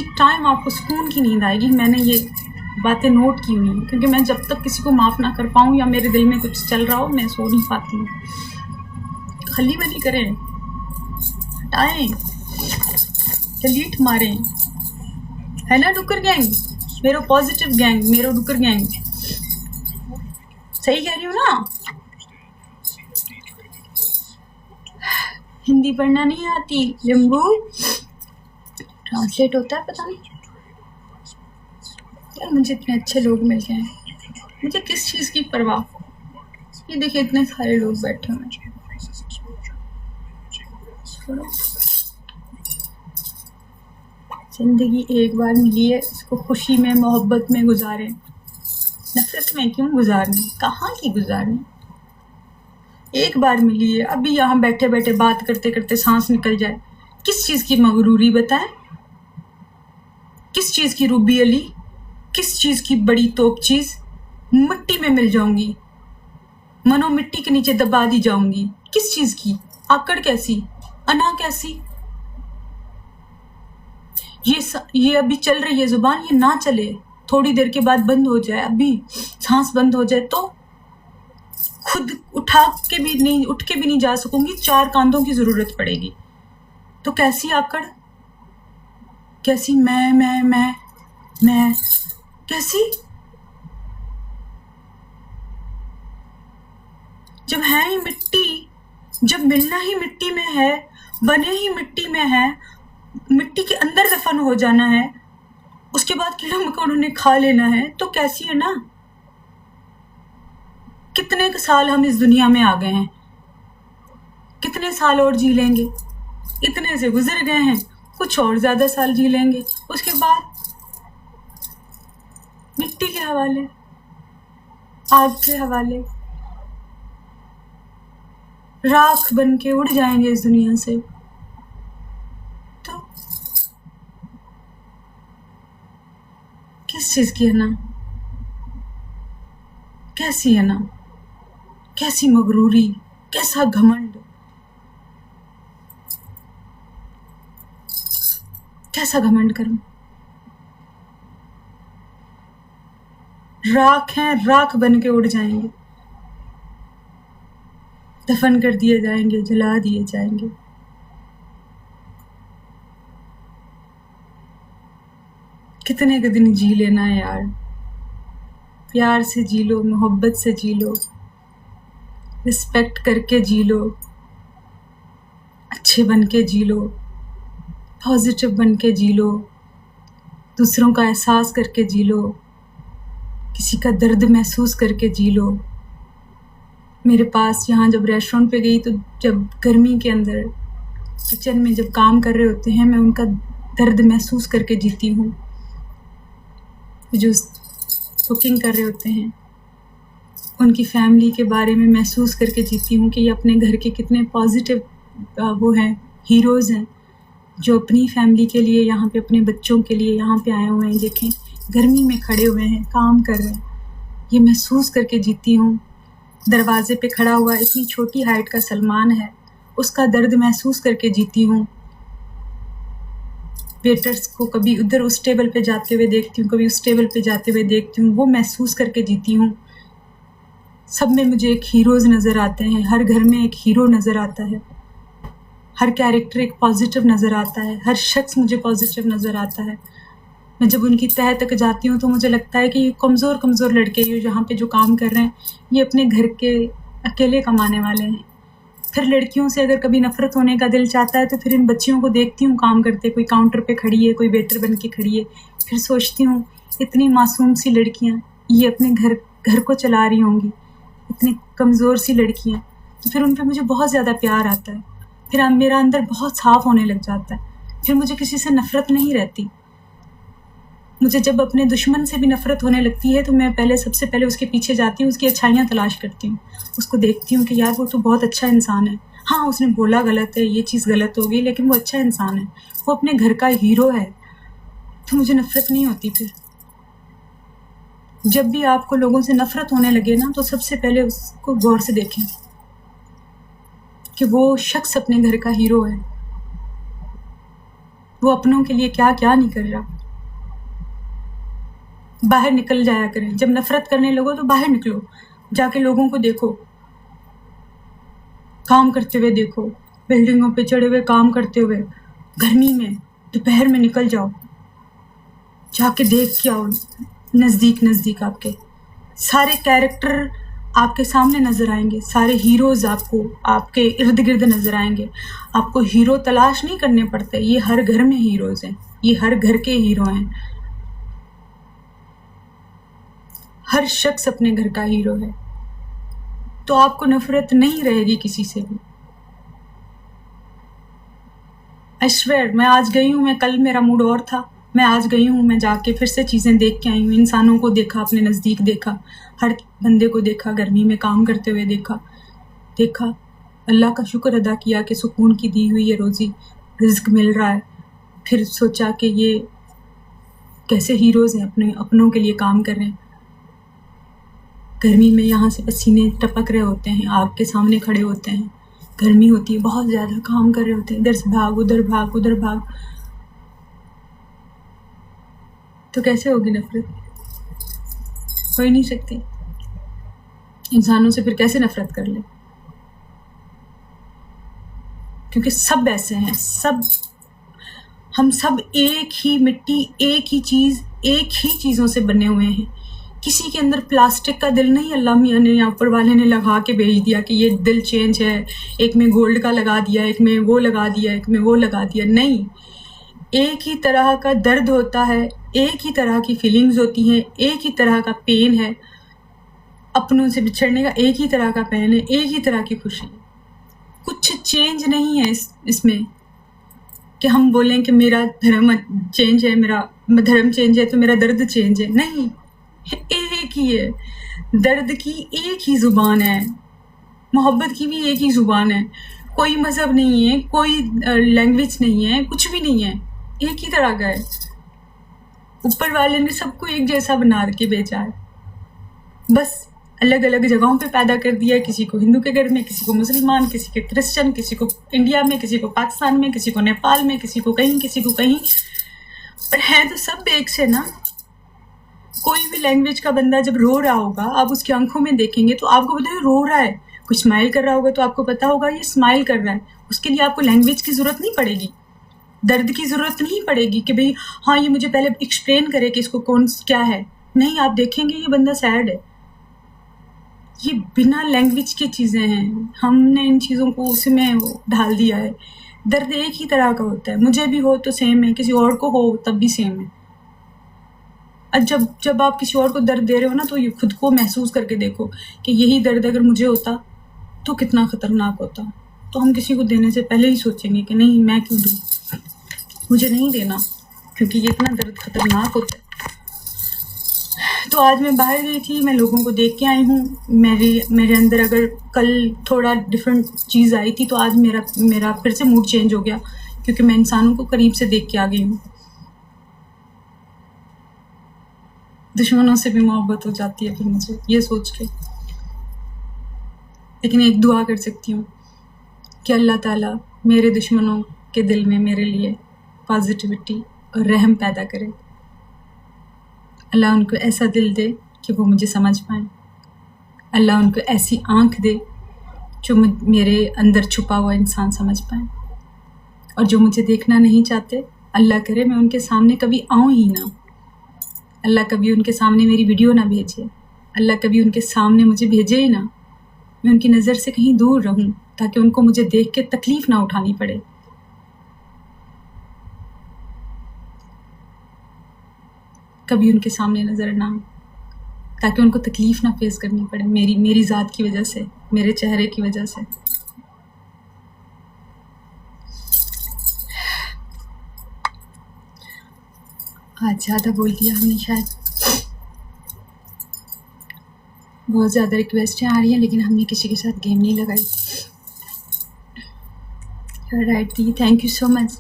किसी टाइम आपको सुकून की नींद आएगी। मैंने ये बातें नोट की हुई हैं, क्योंकि मैं जब तक किसी को माफ़ ना कर पाऊँ या मेरे दिल में कुछ चल रहा हो, मैं सो नहीं पाती हूँ। खली बली करें, हटाएं, डिलीट मारें, है ना डुकर गैंग, मेरो पॉजिटिव गैंग, मेरो डुकर गैंग। सही कह रही हूँ ना? हिंदी पढ़ना नहीं आती जम्बू, ट्रांसलेट होता है पता नहीं यार। मुझे इतने अच्छे लोग मिल गए हैं, मुझे किस चीज़ की परवाह। ये देखिए इतने सारे लोग बैठे हुए हैं। छोड़ो, जिंदगी एक बार मिली है, इसको खुशी में मोहब्बत में गुजारें, नफरत में क्यों गुजारनी, कहाँ की गुजारनी। एक बार मिली है, अभी यहाँ बैठे बैठे बात करते करते सांस निकल जाए, किस चीज़ की मगरूरी बताएं, किस चीज़ की रूबी अली, किस चीज़ की बड़ी तोप चीज़। मिट्टी में मिल जाऊंगी, मनो मिट्टी के नीचे दबा दी जाऊंगी। किस चीज़ की आकड़ कैसी, अना कैसी। ये अभी चल रही है जुबान, ये ना चले, थोड़ी देर के बाद बंद हो जाए। अभी सांस बंद हो जाए तो खुद उठ के भी नहीं जा सकूंगी, 4 कांधों की जरूरत पड़ेगी। तो कैसी आकड़, कैसी मैं कैसी, जब है ही मिट्टी, जब मिलना ही मिट्टी में है, बने ही मिट्टी में है, मिट्टी के अंदर दफन हो जाना है, उसके बाद कीड़ा मकोड़ों ने खा लेना है, तो कैसी है ना। कितने साल हम इस दुनिया में आ गए हैं, कितने साल और जी लेंगे, इतने से गुजर गए हैं, कुछ और ज्यादा साल जी लेंगे, उसके बाद मिट्टी के हवाले, आग के हवाले, राख बन के उड़ जाएंगे इस दुनिया से। तो किस चीज की है ना, कैसी है ना, कैसी मगरूरी, कैसा घमंड, कैसा घमंड करूं। राख हैं, राख बन के उड़ जाएंगे, दफन कर दिए जाएंगे, जला दिए जाएंगे। कितने के दिन जी लेना है यार, प्यार से जी लो, मोहब्बत से जी लो, रिस्पेक्ट करके जी लो, अच्छे बन के जी लो, पॉजिटिव बन के जी लो, दूसरों का एहसास करके जी लो, किसी का दर्द महसूस करके जी लो। मेरे पास यहाँ जब रेस्टोरेंट पे गई तो जब गर्मी के अंदर किचन में जब काम कर रहे होते हैं, मैं उनका दर्द महसूस करके जीती हूँ। जो कुकिंग कर रहे होते हैं उनकी फैमिली के बारे में महसूस करके जीती हूँ कि ये अपने घर के कितने पॉजिटिव वो हैं, हीरोज़ हैं, जो अपनी फैमिली के लिए यहाँ पे, अपने बच्चों के लिए यहाँ पे आए हुए हैं। देखें गर्मी में खड़े हुए हैं, काम कर रहे हैं, ये महसूस करके जीती हूँ। दरवाजे पे खड़ा हुआ इतनी छोटी हाइट का सलमान है, उसका दर्द महसूस करके जीती हूँ। वेटर्स को कभी उधर उस टेबल पे जाते हुए देखती हूँ, कभी उस टेबल पे जाते हुए देखती हूँ, वो महसूस करके जीती हूँ। सब में मुझे एक हीरोज़ नज़र आते हैं, हर घर में एक हीरो नज़र आता है, हर कैरेक्टर एक पॉजिटिव नज़र आता है, हर शख्स मुझे पॉजिटिव नज़र आता है। मैं जब उनकी तह तक जाती हूँ तो मुझे लगता है कि ये कमज़ोर लड़के ये जहाँ पे जो काम कर रहे हैं, ये अपने घर के अकेले कमाने वाले हैं। फिर लड़कियों से अगर कभी नफ़रत होने का दिल चाहता है तो फिर इन बच्चियों को देखती हूँ काम करते, कोई काउंटर पे खड़ी है, कोई वेटर बन के खड़ी है, फिर सोचती हूँ इतनी मासूम सी लड़कियाँ, ये अपने घर को चला रही होंगी, इतनी कमज़ोर सी लड़कियाँ। तो फिर उन पर मुझे बहुत ज़्यादा प्यार आता है, फिर मेरा अंदर बहुत साफ होने लग जाता है, फिर मुझे किसी से नफ़रत नहीं रहती। मुझे जब अपने दुश्मन से भी नफ़रत होने लगती है तो मैं सबसे पहले उसके पीछे जाती हूँ, उसकी अच्छाइयाँ तलाश करती हूँ, उसको देखती हूँ कि यार वो तो बहुत अच्छा इंसान है। हाँ उसने बोला गलत है, ये चीज़ गलत हो गई, लेकिन वो अच्छा इंसान है, वो अपने घर का हीरो है, तो मुझे नफ़रत नहीं होती। फिर जब भी आपको लोगों से नफ़रत होने लगे ना, तो सबसे पहले उसको गौर से देखें कि वो शख्स अपने घर का हीरो है। वो अपनों के लिए क्या क्या नहीं कर रहा। बाहर निकल जाया करें, जब नफरत करने लगो तो बाहर निकलो, जाके लोगों को देखो, काम करते हुए देखो, बिल्डिंगों पे चढ़े हुए काम करते हुए, गर्मी में दोपहर में निकल जाओ, जाके देख के आओ। नज़दीक आपके सारे कैरेक्टर आपके सामने नज़र आएंगे, सारे हीरोज़ आपको आपके इर्द गिर्द नज़र आएंगे। आपको हीरो तलाश नहीं करने पड़ते, ये हर घर में हीरोज़ हैं, ये हर घर के हीरो हैं। हर शख्स अपने घर का हीरो है, तो आपको नफरत नहीं रहेगी किसी से भी। आई स्वेयर, मैं आज गई हूँ, मैं कल मेरा मूड और था, मैं आज गई हूँ, मैं जाके फिर से चीज़ें देख के आई हूँ। इंसानों को देखा, अपने नज़दीक देखा, हर बंदे को देखा, गर्मी में काम करते हुए देखा, अल्लाह का शुक्र अदा किया कि सुकून की दी हुई ये रोज़ी रिज़्क मिल रहा है। फिर सोचा कि ये कैसे हीरोज़ हैं, अपनों के लिए काम कर रहे हैं। गर्मी में यहाँ से पसीने टपक रहे होते हैं, आग के सामने खड़े होते हैं, गर्मी होती है बहुत ज़्यादा, काम कर रहे होते हैं, इधर से भाग उधर भाग, तो कैसे होगी नफरत? हो ही नहीं सकती। इंसानों से फिर कैसे नफरत कर ले? क्योंकि सब ऐसे हैं, हम सब एक ही मिट्टी, एक ही चीज़, एक ही चीज़ों से बने हुए हैं। किसी के अंदर प्लास्टिक का दिल नहीं अल्लाह मियाँ ने या ऊपर वाले ने लगा के भेज दिया कि ये दिल चेंज है, एक में गोल्ड का लगा दिया, एक में वो लगा दिया, एक में वो लगा दिया। नहीं, एक ही तरह का दर्द होता है, एक ही तरह की फीलिंग्स होती हैं, एक ही तरह का पेन है। अपनों से बिछड़ने का एक ही तरह का पेन है, एक ही तरह की खुशी है। कुछ चेंज नहीं है इसमें कि हम बोलें कि मेरा धर्म चेंज है, मेरा धर्म चेंज है तो मेरा दर्द चेंज है। नहीं, एक ही है। दर्द की एक ही ज़ुबान है, मोहब्बत की भी एक ही ज़ुबान है। कोई मज़हब नहीं है, कोई लैंग्वेज नहीं है, कुछ भी नहीं है, एक ही तरह का है। ऊपर वाले ने सबको एक जैसा बना के भेजा है, बस अलग अलग जगहों पे पैदा कर दिया है। किसी को हिंदू के घर में, किसी को मुसलमान, किसी के क्रिश्चियन, किसी को इंडिया में, किसी को पाकिस्तान में, किसी को नेपाल में, किसी को कहीं, किसी को कहीं, पर है तो सब एक से ना। कोई भी लैंग्वेज का बंदा जब रो रहा होगा, आप उसकी आंखों में देखेंगे तो आपको पता है रो रहा है। कुछ स्माइल कर रहा होगा तो आपको पता होगा ये स्माइल कर रहा है। उसके लिए आपको लैंग्वेज की ज़रूरत नहीं पड़ेगी, दर्द की ज़रूरत नहीं पड़ेगी कि भाई हाँ ये मुझे पहले एक्सप्लेन करे कि इसको कौन क्या है। नहीं, आप देखेंगे ये बंदा सैड है। ये बिना लैंग्वेज की चीज़ें हैं, हमने इन चीज़ों को उसमें ढाल दिया है। दर्द एक ही तरह का होता है, मुझे भी हो तो सेम है, किसी और को हो तब भी सेम है। जब आप किसी और को दर्द दे रहे हो ना, तो ये खुद को महसूस करके देखो कि यही दर्द अगर मुझे होता तो कितना ख़तरनाक होता। तो हम किसी को देने से पहले ही सोचेंगे कि नहीं, मैं क्यों दूँ, मुझे नहीं देना, क्योंकि ये इतना दर्द ख़तरनाक होता है। तो आज मैं बाहर गई थी, मैं लोगों को देख के आई हूँ। मेरे अंदर अगर कल थोड़ा डिफरेंट चीज़ आई थी तो आज मेरा फिर से मूड चेंज हो गया, क्योंकि मैं इंसानों को करीब से देख के आ गई हूँ। दुश्मनों से भी मोहब्बत हो जाती है फिर मुझे ये सोच के। लेकिन एक दुआ कर सकती हूँ कि अल्लाह ताला मेरे दुश्मनों के दिल में मेरे लिए पॉजिटिविटी और रहम पैदा करे। अल्लाह उनको ऐसा दिल दे कि वो मुझे समझ पाएँ। अल्लाह उनको ऐसी आँख दे जो मेरे अंदर छुपा हुआ इंसान समझ पाए। और जो मुझे देखना नहीं चाहते, अल्लाह करे मैं उनके सामने कभी आऊँ ही ना। अल्लाह कभी उनके सामने मेरी वीडियो ना भेजे, अल्लाह कभी उनके सामने मुझे भेजे ही ना। मैं उनकी नज़र से कहीं दूर रहूं ताकि उनको मुझे देख के तकलीफ़ ना उठानी पड़े। कभी उनके सामने नज़र ना आऊं ताकि उनको तकलीफ़ ना फेस करनी पड़े मेरी ज़ात की वजह से, मेरे चेहरे की वजह से। आज ज़्यादा बोल दिया हमने शायद, बहुत ज़्यादा रिक्वेस्टें आ रही हैं, लेकिन हमने किसी के साथ गेम नहीं लगाई। Right the, thank you so much.